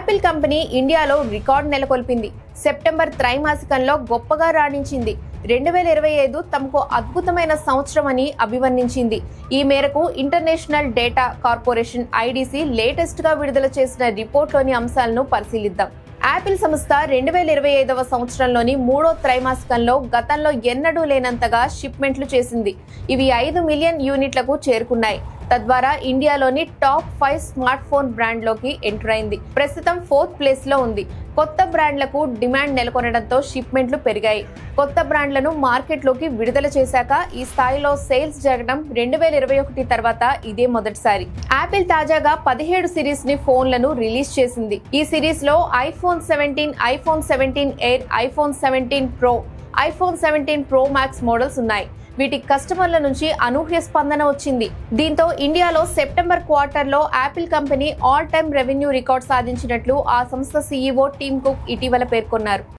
Apple company ఇండియాలో record నెలకొల్పింది. September త్రైమాసికంలో గొప్పగా రాణించింది. 2025 తమకు అద్భుతమైన సంవత్సరం అని అభివర్ణించింది. ఈ మేరకు international data corporation IDC latest గా విడుదల చేసిన రిపోర్ట్లోని అంశాలను పరిశీలిద్దాం. యాపిల్ సంస్థ 2025వ సంవత్సరంలోని మూడో త్రైమాసికంలో గతంలో ఎన్నడూ లేనంతగా షిప్మెంట్లు చేసింది. ఇవి 5 మిలియన్ యూనిట్లకు చేరుకున్నాయి. తద్వారా ఇండియాలోని టాప్ 5 స్మార్ట్ ఫోన్ బ్రాండ్లోకి ఎంటర్ అయింది. ప్రస్తుతం 4th ప్లేస్ లో ఉంది. కొత్త బ్రాండ్లకు డిమాండ్ నెలకొనడంతో షిప్మెంట్లు పెరిగాయి. కొత్త బ్రాండ్లను మార్కెట్లోకి విడుదల చేశాక ఈ స్థాయిలో సేల్స్ జరగడం 2021 తర్వాత ఇదే మొదటిసారి. యాపిల్ తాజాగా 17 సిరీస్ ని ఫోన్లను రిలీజ్ చేసింది. ఈ సిరీస్ లో iPhone 17, iPhone 17 air, iPhone 17 pro, iPhone 17 pro max models ఉన్నాయి. వీటి కస్టమర్ల నుంచి అనూహ్య స్పందన వచ్చింది. దీంతో ఇండియాలో సెప్టెంబర్ క్వార్టర్లో Apple company all time revenue record సాధించినట్లు ఆ సంస్థ CEO టిమ్ కుక్ ఇటీవల పేర్కొన్నారు.